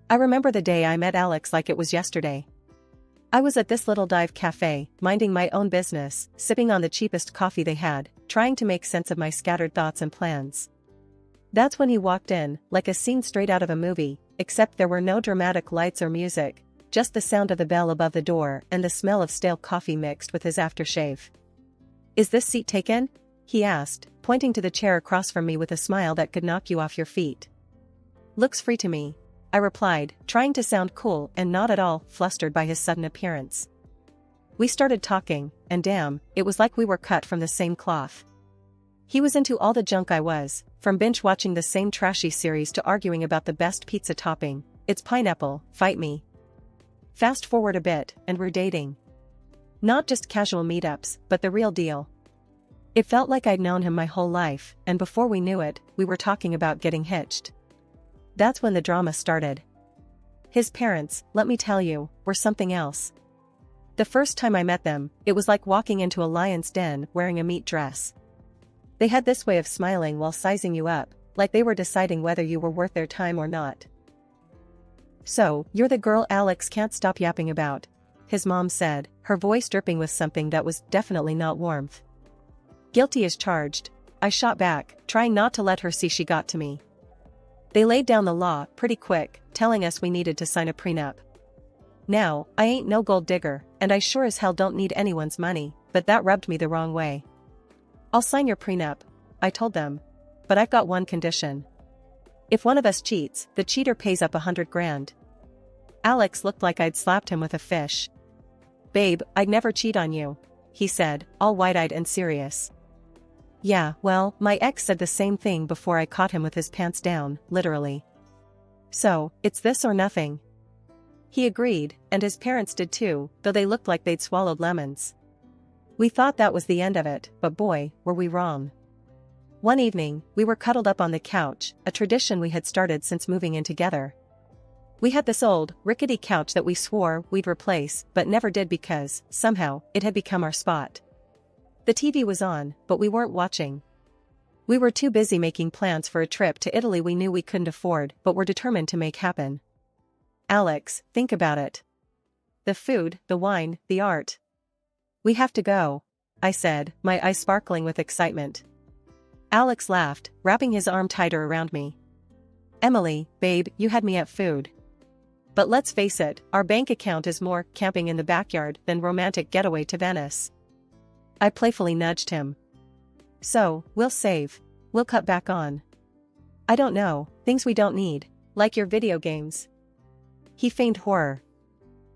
I remember the day I met Alex like it was yesterday. I was at this little dive cafe, minding my own business, sipping on the cheapest coffee they had, trying to make sense of my scattered thoughts and plans. That's when he walked in, like a scene straight out of a movie, except there were no dramatic lights or music, just the sound of the bell above the door and the smell of stale coffee mixed with his aftershave. "Is this seat taken?" he asked, pointing to the chair across from me with a smile that could knock you off your feet. "Looks free to me," I replied, trying to sound cool and not at all flustered by his sudden appearance. We started talking, and damn, it was like we were cut from the same cloth. He was into all the junk I was, from binge-watching the same trashy series to arguing about the best pizza topping. It's pineapple, fight me. Fast forward a bit, and we're dating. Not just casual meetups, but the real deal. It felt like I'd known him my whole life, and before we knew it, we were talking about getting hitched. That's when the drama started. His parents, let me tell you, were something else. The first time I met them, it was like walking into a lion's den wearing a meat dress. They had this way of smiling while sizing you up, like they were deciding whether you were worth their time or not. "So, you're the girl Alex can't stop yapping about," his mom said, her voice dripping with something that was definitely not warmth. "Guilty as charged," I shot back, trying not to let her see she got to me. They laid down the law pretty quick, telling us we needed to sign a prenup. Now, I ain't no gold digger, and I sure as hell don't need anyone's money, but that rubbed me the wrong way. "I'll sign your prenup," I told them. "But I've got one condition. If one of us cheats, the cheater pays up $100,000. Alex looked like I'd slapped him with a fish. "Babe, I'd never cheat on you," he said, all wide-eyed and serious. Yeah, well, my ex said the same thing before I caught him with his pants down, literally. "So, it's this or nothing." He agreed, and his parents did too, though they looked like they'd swallowed lemons. We thought that was the end of it, but boy, were we wrong. One evening, we were cuddled up on the couch, a tradition we had started since moving in together. We had this old, rickety couch that we swore we'd replace, but never did because, somehow, it had become our spot. The TV was on, but we weren't watching. We were too busy making plans for a trip to Italy we knew we couldn't afford but were determined to make happen. "Alex, think about it. The food, the wine, the art. We have to go," I said, my eyes sparkling with excitement. Alex laughed, wrapping his arm tighter around me. "Emily, babe, you had me at food. But let's face it, our bank account is more camping in the backyard than romantic getaway to Venice." I playfully nudged him. "So, we'll save. We'll cut back on. I don't know, things we don't need, like your video games." He feigned horror.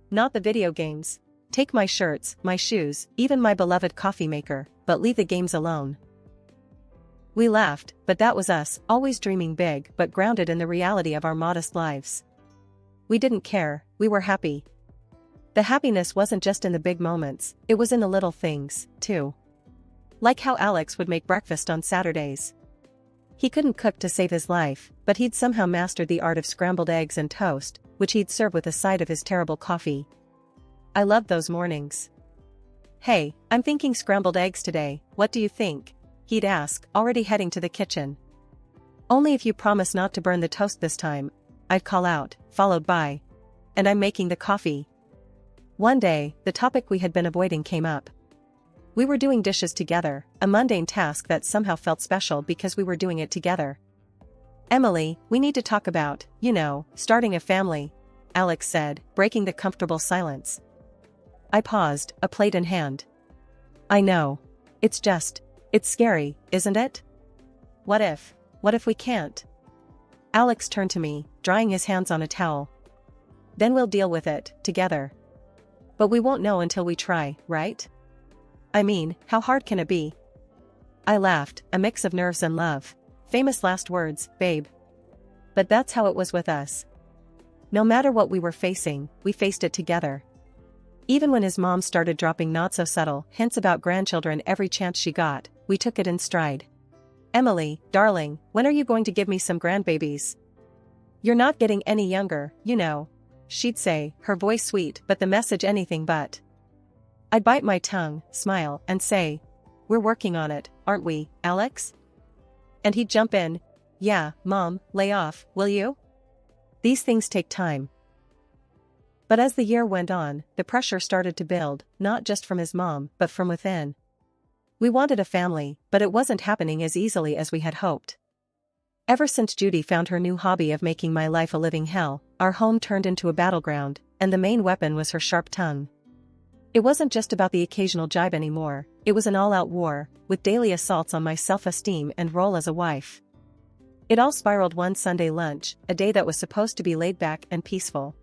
"Not the video games. Take my shirts, my shoes, even my beloved coffee maker, but leave the games alone." We laughed, but that was us, always dreaming big but grounded in the reality of our modest lives. We didn't care, we were happy. The happiness wasn't just in the big moments, it was in the little things, too. Like how Alex would make breakfast on Saturdays. He couldn't cook to save his life, but he'd somehow mastered the art of scrambled eggs and toast, which he'd serve with a side of his terrible coffee. I loved those mornings. "Hey, I'm thinking scrambled eggs today, what do you think?" he'd ask, already heading to the kitchen. "Only if you promise not to burn the toast this time," I'd call out, followed by, "And I'm making the coffee." One day, the topic we had been avoiding came up. We were doing dishes together, a mundane task that somehow felt special because we were doing it together. "Emily, we need to talk about, starting a family," Alex said, breaking the comfortable silence. I paused, a plate in hand. "I know. It's scary, isn't it? What if we can't?" Alex turned to me, drying his hands on a towel. "Then we'll deal with it, together. But we won't know until we try, right? I mean, how hard can it be?" I laughed, a mix of nerves and love. Famous last words, babe. But that's how it was with us. No matter what we were facing, we faced it together. Even when his mom started dropping not-so-subtle hints about grandchildren every chance she got, we took it in stride. "Emily, darling, when are you going to give me some grandbabies? You're not getting any younger, she'd say, her voice sweet but the message anything but. I'd bite my tongue, smile, and say, "We're working on it, aren't we, Alex?" And he'd jump in, "Yeah, Mom, lay off, will you?" These things take time. But as the year went on, the pressure started to build, not just from his mom, but from within. We wanted a family, but it wasn't happening as easily as we had hoped. Ever since Judy found her new hobby of making my life a living hell, our home turned into a battleground, and the main weapon was her sharp tongue. It wasn't just about the occasional jibe anymore, it was an all-out war, with daily assaults on my self-esteem and role as a wife. It all spiraled one Sunday lunch, a day that was supposed to be laid back and peaceful.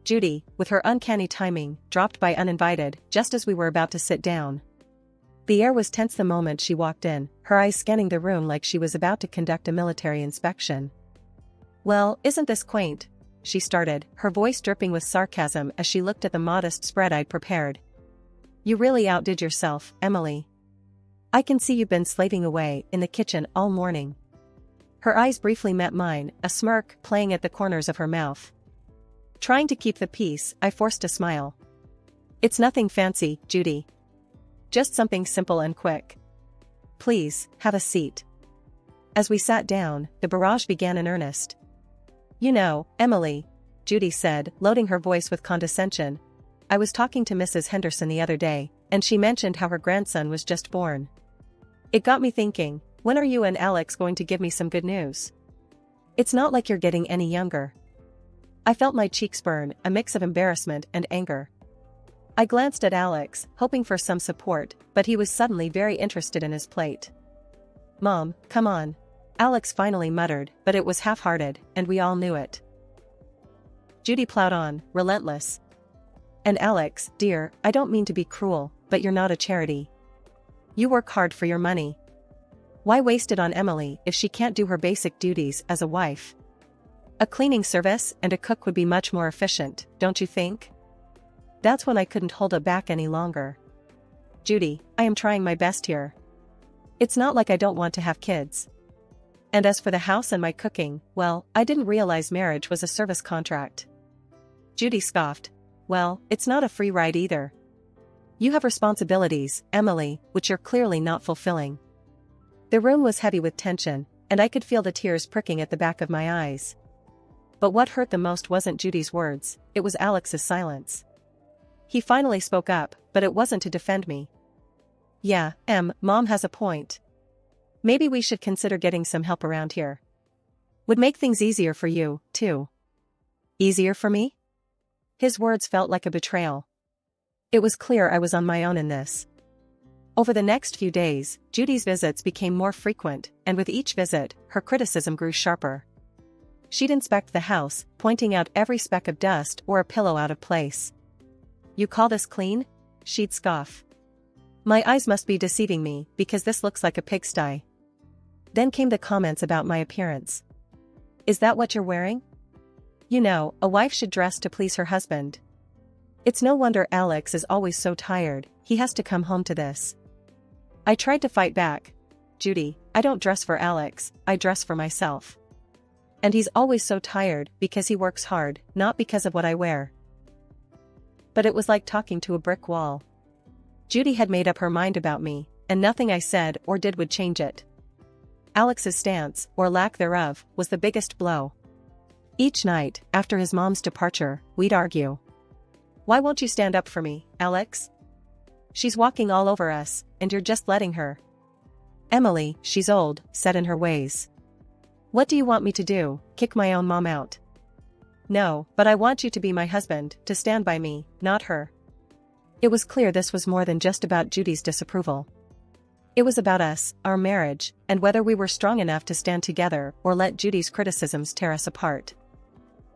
Judy, with her uncanny timing, dropped by uninvited, just as we were about to sit down. The air was tense the moment she walked in, her eyes scanning the room like she was about to conduct a military inspection. "Well, isn't this quaint?" she started, her voice dripping with sarcasm as she looked at the modest spread I'd prepared. "You really outdid yourself, Emily. I can see you've been slaving away in the kitchen all morning." Her eyes briefly met mine, a smirk playing at the corners of her mouth. Trying to keep the peace, I forced a smile. "It's nothing fancy, Judy. Just something simple and quick. Please, have a seat." As we sat down, the barrage began in earnest. "You know, Emily," Judy said, loading her voice with condescension, "I was talking to Mrs. Henderson the other day, and she mentioned how her grandson was just born. It got me thinking, when are you and Alex going to give me some good news? It's not like you're getting any younger." I felt my cheeks burn, a mix of embarrassment and anger. I glanced at Alex, hoping for some support, but he was suddenly very interested in his plate. "Mom, come on," Alex finally muttered, but it was half-hearted, and we all knew it. Judy plowed on, relentless. "And Alex, dear, I don't mean to be cruel, but you're not a charity. You work hard for your money. Why waste it on Emily if she can't do her basic duties as a wife? A cleaning service and a cook would be much more efficient, don't you think?" That's when I couldn't hold it back any longer. "Judy, I am trying my best here. It's not like I don't want to have kids. And as for the house and my cooking, well, I didn't realize marriage was a service contract." Judy scoffed. "Well, it's not a free ride either. You have responsibilities, Emily, which you're clearly not fulfilling." The room was heavy with tension, and I could feel the tears pricking at the back of my eyes. But what hurt the most wasn't Judy's words, it was Alex's silence. He finally spoke up, but it wasn't to defend me. "Yeah, Mom has a point. Maybe we should consider getting some help around here. Would make things easier for you, too." "Easier for me?" His words felt like a betrayal. It was clear I was on my own in this. Over the next few days, Judy's visits became more frequent, and with each visit, her criticism grew sharper. She'd inspect the house, pointing out every speck of dust or a pillow out of place. "You call this clean?" she'd scoff. "My eyes must be deceiving me, because this looks like a pigsty." Then came the comments about my appearance. "Is that what you're wearing? You know, a wife should dress to please her husband. It's no wonder Alex is always so tired, he has to come home to this." I tried to fight back. "Judy, I don't dress for Alex, I dress for myself. And he's always so tired because he works hard, not because of what I wear." But it was like talking to a brick wall. Judy had made up her mind about me, and nothing I said or did would change it. Alex's stance, or lack thereof, was the biggest blow. Each night, after his mom's departure, we'd argue. "Why won't you stand up for me, Alex? She's walking all over us, and you're just letting her." "Emily, she's old, set in her ways. What do you want me to do, kick my own mom out?" "No, but I want you to be my husband, to stand by me, not her." It was clear this was more than just about Judy's disapproval. It was about us, our marriage, and whether we were strong enough to stand together or let Judy's criticisms tear us apart.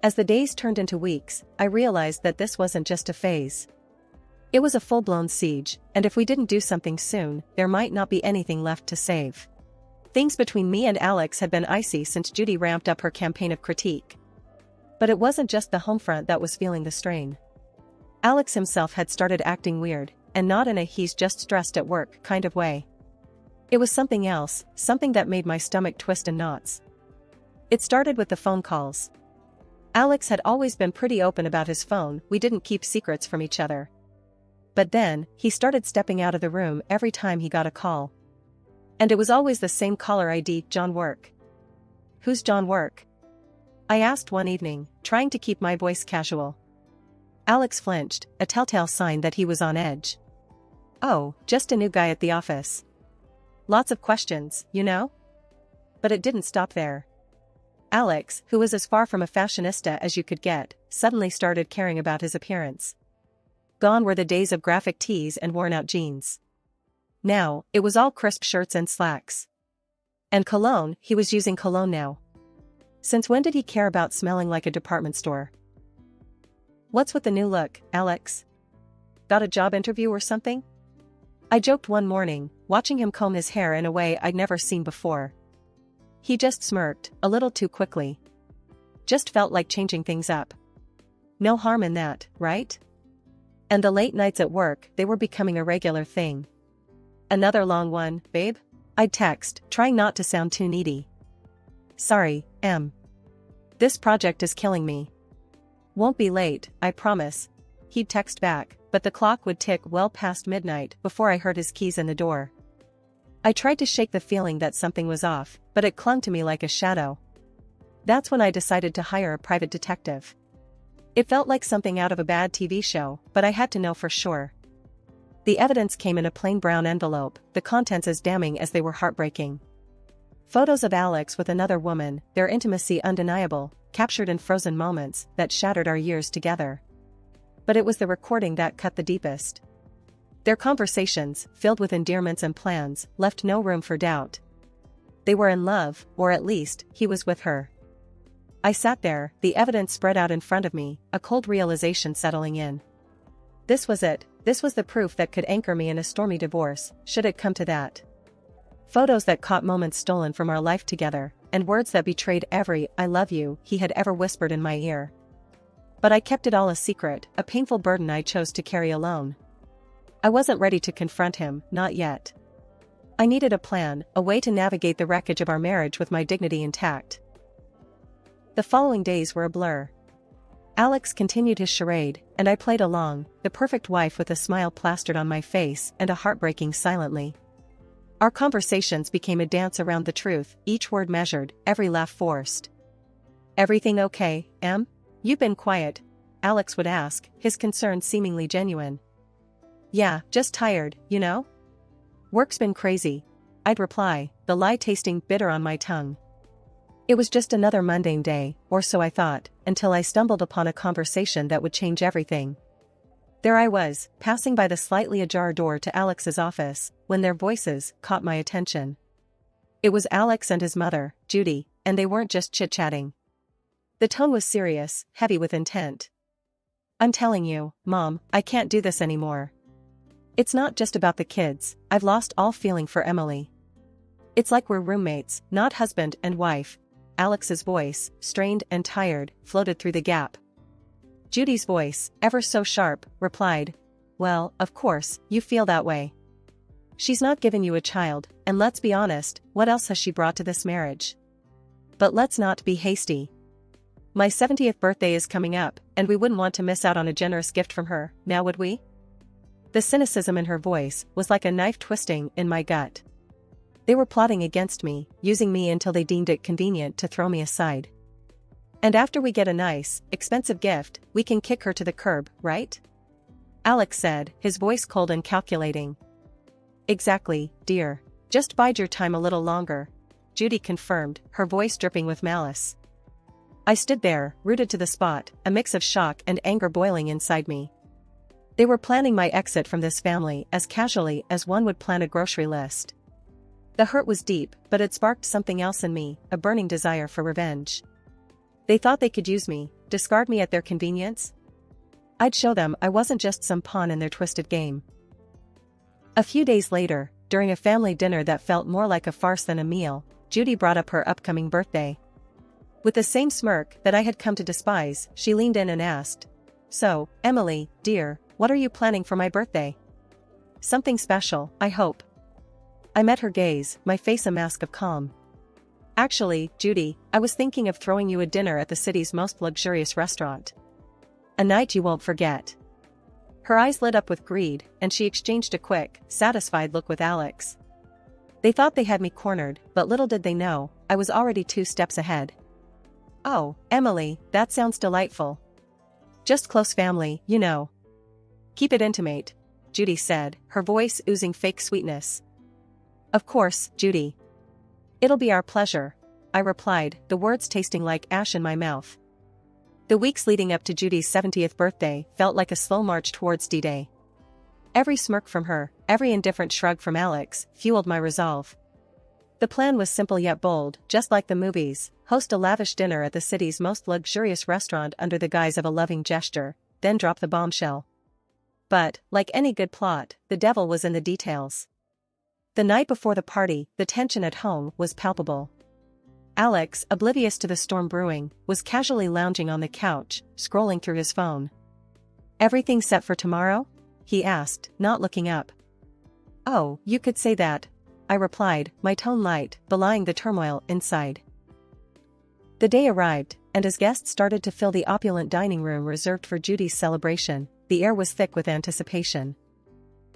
As the days turned into weeks, I realized that this wasn't just a phase. It was a full-blown siege, and if we didn't do something soon, there might not be anything left to save. Things between me and Alex had been icy since Judy ramped up her campaign of critique. But it wasn't just the home front that was feeling the strain. Alex himself had started acting weird, and not in a "he's just stressed at work" kind of way. It was something else, something that made my stomach twist in knots. It started with the phone calls. Alex had always been pretty open about his phone, we didn't keep secrets from each other. But then, he started stepping out of the room every time he got a call. And it was always the same caller ID, John Work. "Who's John Work?" I asked one evening, trying to keep my voice casual. Alex flinched, a telltale sign that he was on edge. Oh, just a new guy at the office. Lots of questions, you know? But it didn't stop there. Alex, who was as far from a fashionista as you could get, suddenly started caring about his appearance. Gone were the days of graphic tees and worn-out jeans. Now, it was all crisp shirts and slacks. And cologne, he was using cologne now. Since when did he care about smelling like a department store? What's with the new look, Alex? Got a job interview or something? I joked one morning, watching him comb his hair in a way I'd never seen before. He just smirked, a little too quickly. Just felt like changing things up. No harm in that, right? And the late nights at work, they were becoming a regular thing. Another long one, babe? I'd text, trying not to sound too needy. Sorry, Em. This project is killing me. Won't be late, I promise. He'd text back, but the clock would tick well past midnight before I heard his keys in the door. I tried to shake the feeling that something was off, but it clung to me like a shadow. That's when I decided to hire a private detective. It felt like something out of a bad TV show, but I had to know for sure. The evidence came in a plain brown envelope, the contents as damning as they were heartbreaking. Photos of Alex with another woman, their intimacy undeniable, captured in frozen moments that shattered our years together. But it was the recording that cut the deepest. Their conversations, filled with endearments and plans, left no room for doubt. They were in love, or at least, he was with her. I sat there, the evidence spread out in front of me, a cold realization settling in. This was it, this was the proof that could anchor me in a stormy divorce, should it come to that. Photos that caught moments stolen from our life together, and words that betrayed every "I love you" he had ever whispered in my ear. But I kept it all a secret, a painful burden I chose to carry alone. I wasn't ready to confront him, not yet. I needed a plan, a way to navigate the wreckage of our marriage with my dignity intact. The following days were a blur. Alex continued his charade, and I played along, the perfect wife with a smile plastered on my face and a heartbreaking silently. Our conversations became a dance around the truth, each word measured, every laugh forced. Everything okay, Em? You've been quiet, Alex would ask, his concern seemingly genuine. Yeah, just tired, you know? Work's been crazy, I'd reply, the lie tasting bitter on my tongue. It was just another mundane day, or so I thought, until I stumbled upon a conversation that would change everything. There I was, passing by the slightly ajar door to Alex's office, when their voices caught my attention. It was Alex and his mother, Judy, and they weren't just chit-chatting. The tone was serious, heavy with intent. I'm telling you, Mom, I can't do this anymore. It's not just about the kids, I've lost all feeling for Emily. It's like we're roommates, not husband and wife. Alex's voice, strained and tired, floated through the gap. Judy's voice, ever so sharp, replied, Well, of course, you feel that way. She's not given you a child, and let's be honest, what else has she brought to this marriage? But let's not be hasty. My 70th birthday is coming up, and we wouldn't want to miss out on a generous gift from her, now would we? The cynicism in her voice was like a knife twisting in my gut. They were plotting against me, using me until they deemed it convenient to throw me aside. And after we get a nice, expensive gift, we can kick her to the curb, right? Alex said, his voice cold and calculating. Exactly, dear. Just bide your time a little longer, Judy confirmed, her voice dripping with malice. I stood there, rooted to the spot, a mix of shock and anger boiling inside me. They were planning my exit from this family as casually as one would plan a grocery list. The hurt was deep, but it sparked something else in me, a burning desire for revenge. They thought they could use me, discard me at their convenience? I'd show them I wasn't just some pawn in their twisted game. A few days later, during a family dinner that felt more like a farce than a meal, Judy brought up her upcoming birthday. With the same smirk that I had come to despise, she leaned in and asked, So, Emily, dear, what are you planning for my birthday? Something special, I hope. I met her gaze, my face a mask of calm. Actually, Judy, I was thinking of throwing you a dinner at the city's most luxurious restaurant. A night you won't forget. Her eyes lit up with greed, and she exchanged a quick, satisfied look with Alex. They thought they had me cornered, but little did they know, I was already 2 steps ahead. Oh, Emily, that sounds delightful. Just close family, you know. Keep it intimate, Judy said, her voice oozing fake sweetness. Of course, Judy. It'll be our pleasure, I replied, the words tasting like ash in my mouth. The weeks leading up to Judy's 70th birthday felt like a slow march towards D-Day. Every smirk from her, every indifferent shrug from Alex, fueled my resolve. The plan was simple yet bold, just like the movies: host a lavish dinner at the city's most luxurious restaurant under the guise of a loving gesture, then drop the bombshell. But, like any good plot, the devil was in the details. The night before the party, the tension at home was palpable. Alex, oblivious to the storm brewing, was casually lounging on the couch, scrolling through his phone. "Everything set for tomorrow?" he asked, not looking up. "Oh, you could say that," I replied, my tone light, belying the turmoil inside. The day arrived, and as guests started to fill the opulent dining room reserved for Judy's celebration, the air was thick with anticipation.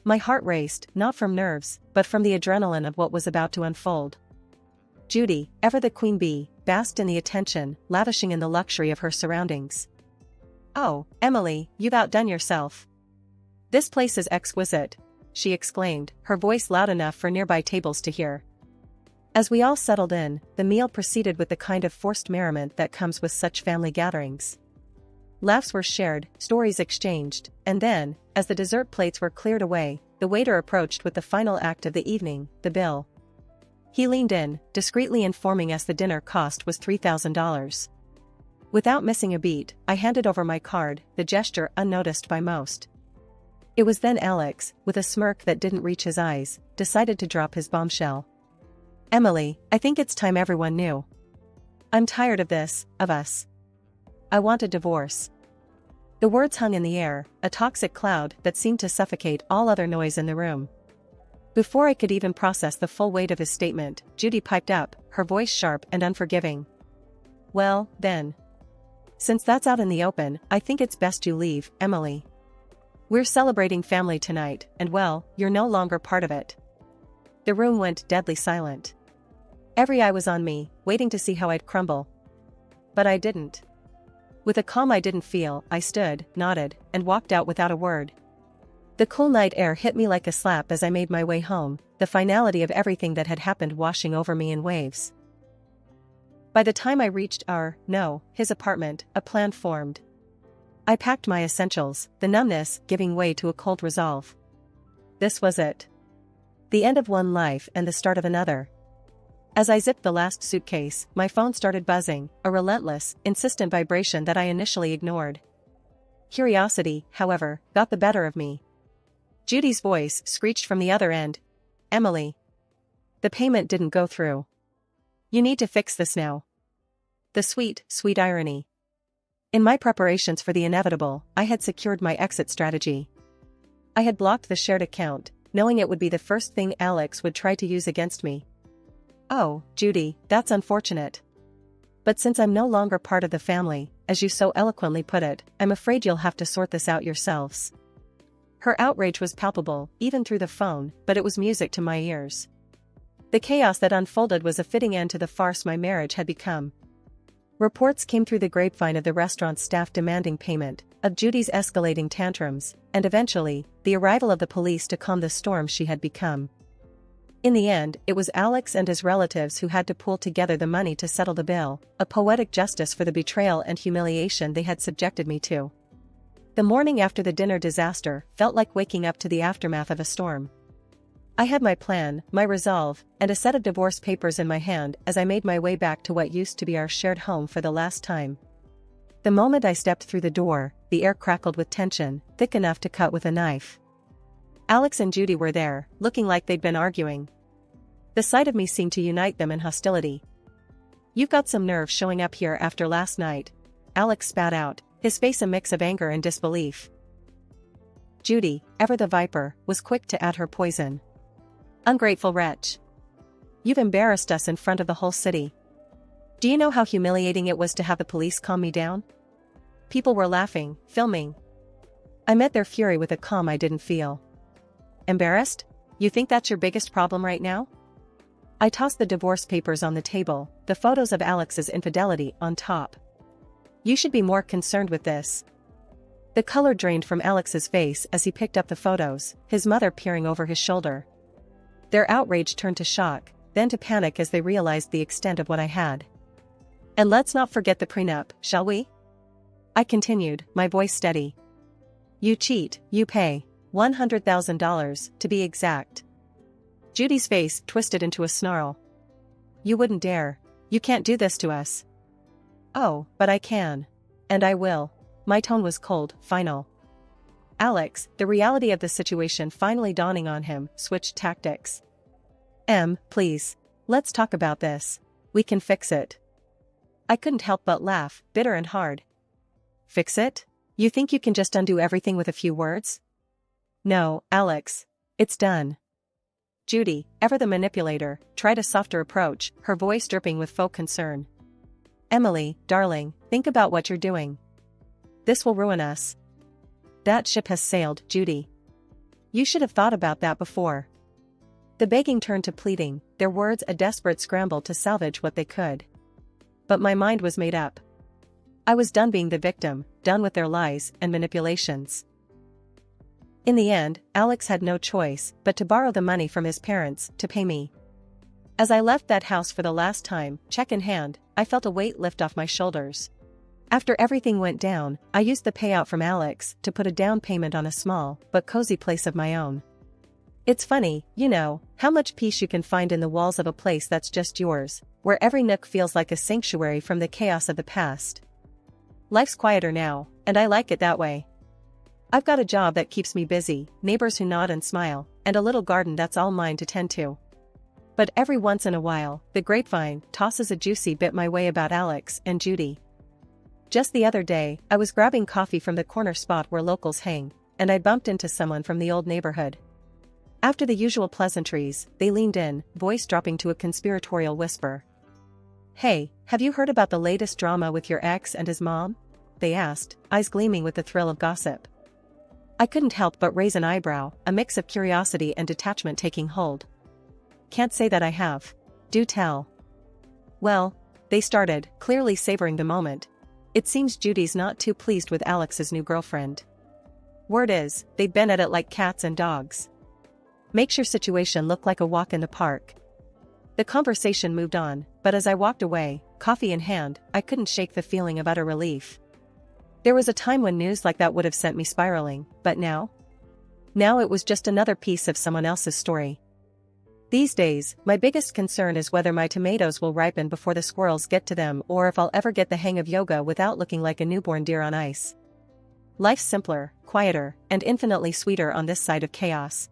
My heart raced, not from nerves, but from the adrenaline of what was about to unfold. Judy, ever the queen bee, basked in the attention, lavishing in the luxury of her surroundings. "Oh, Emily, you've outdone yourself. This place is exquisite," she exclaimed, her voice loud enough for nearby tables to hear. As we all settled in, the meal proceeded with the kind of forced merriment that comes with such family gatherings. Laughs were shared, stories exchanged, and then, as the dessert plates were cleared away, the waiter approached with the final act of the evening, the bill. He leaned in, discreetly informing us the dinner cost was $3,000. Without missing a beat, I handed over my card, the gesture unnoticed by most. It was then Alex, with a smirk that didn't reach his eyes, decided to drop his bombshell. "Emily, I think it's time everyone knew. I'm tired of this, of us. I want a divorce." The words hung in the air, a toxic cloud that seemed to suffocate all other noise in the room. Before I could even process the full weight of his statement, Judy piped up, her voice sharp and unforgiving. "Well, then. Since that's out in the open, I think it's best you leave, Emily. We're celebrating family tonight, and well, you're no longer part of it." The room went deadly silent. Every eye was on me, waiting to see how I'd crumble. But I didn't. With a calm I didn't feel, I stood, nodded, and walked out without a word. The cool night air hit me like a slap as I made my way home, the finality of everything that had happened washing over me in waves. By the time I reached his apartment, a plan formed. I packed my essentials, the numbness giving way to a cold resolve. This was it. The end of one life and the start of another. As I zipped the last suitcase, my phone started buzzing, a relentless, insistent vibration that I initially ignored. Curiosity, however, got the better of me. Judy's voice screeched from the other end. "Emily. The payment didn't go through. You need to fix this now." The sweet, sweet irony. In my preparations for the inevitable, I had secured my exit strategy. I had blocked the shared account, knowing it would be the first thing Alex would try to use against me. "Oh, Judy, that's unfortunate. But since I'm no longer part of the family, as you so eloquently put it, I'm afraid you'll have to sort this out yourselves." Her outrage was palpable, even through the phone, but it was music to my ears. The chaos that unfolded was a fitting end to the farce my marriage had become. Reports came through the grapevine of the restaurant's staff demanding payment, of Judy's escalating tantrums, and eventually, the arrival of the police to calm the storm she had become. In the end, it was Alex and his relatives who had to pool together the money to settle the bill, a poetic justice for the betrayal and humiliation they had subjected me to. The morning after the dinner disaster felt like waking up to the aftermath of a storm. I had my plan, my resolve, and a set of divorce papers in my hand as I made my way back to what used to be our shared home for the last time. The moment I stepped through the door, the air crackled with tension, thick enough to cut with a knife. Alex and Judy were there, looking like they'd been arguing. The sight of me seemed to unite them in hostility. "You've got some nerve showing up here after last night," Alex spat out, his face a mix of anger and disbelief. Judy, ever the viper, was quick to add her poison. "Ungrateful wretch. You've embarrassed us in front of the whole city. Do you know how humiliating it was to have the police calm me down? People were laughing, filming. I met their fury with a calm I didn't feel." "Embarrassed? You think that's your biggest problem right now?" I tossed the divorce papers on the table, the photos of Alex's infidelity on top. You should be more concerned with this. The color drained from Alex's face as he picked up the photos, his mother peering over his shoulder. Their outrage turned to shock, then to panic as they realized the extent of what I had. And let's not forget the prenup, shall we? I continued, my voice steady. You cheat, you pay. $100,000, to be exact. Judy's face twisted into a snarl. You wouldn't dare. You can't do this to us. Oh, but I can. And I will. My tone was cold, final. Alex, the reality of the situation finally dawning on him, switched tactics. Please. Let's talk about this. We can fix it. I couldn't help but laugh, bitter and hard. Fix it? You think you can just undo everything with a few words? No, Alex. It's done. Judy, ever the manipulator, tried a softer approach, her voice dripping with faux concern. Emily, darling, think about what you're doing. This will ruin us. That ship has sailed, Judy. You should have thought about that before. The begging turned to pleading, their words a desperate scramble to salvage what they could. But my mind was made up. I was done being the victim, done with their lies and manipulations. In the end, Alex had no choice but to borrow the money from his parents to pay me. As I left that house for the last time, check in hand, I felt a weight lift off my shoulders. After everything went down, I used the payout from Alex to put a down payment on a small but cozy place of my own. It's funny, you know, how much peace you can find in the walls of a place that's just yours, where every nook feels like a sanctuary from the chaos of the past. Life's quieter now, and I like it that way. I've got a job that keeps me busy, neighbors who nod and smile, and a little garden that's all mine to tend to. But every once in a while, the grapevine tosses a juicy bit my way about Alex and Judy. Just the other day, I was grabbing coffee from the corner spot where locals hang, and I bumped into someone from the old neighborhood. After the usual pleasantries, they leaned in, voice dropping to a conspiratorial whisper. Hey, have you heard about the latest drama with your ex and his mom? They asked, eyes gleaming with the thrill of gossip. I couldn't help but raise an eyebrow, a mix of curiosity and detachment taking hold. Can't say that I have. Do tell. Well, they started, clearly savoring the moment. It seems Judy's not too pleased with Alex's new girlfriend. Word is, they've been at it like cats and dogs. Makes your situation look like a walk in the park. The conversation moved on, but as I walked away, coffee in hand, I couldn't shake the feeling of utter relief. There was a time when news like that would have sent me spiraling, but now? Now it was just another piece of someone else's story. These days, my biggest concern is whether my tomatoes will ripen before the squirrels get to them or if I'll ever get the hang of yoga without looking like a newborn deer on ice. Life's simpler, quieter, and infinitely sweeter on this side of chaos.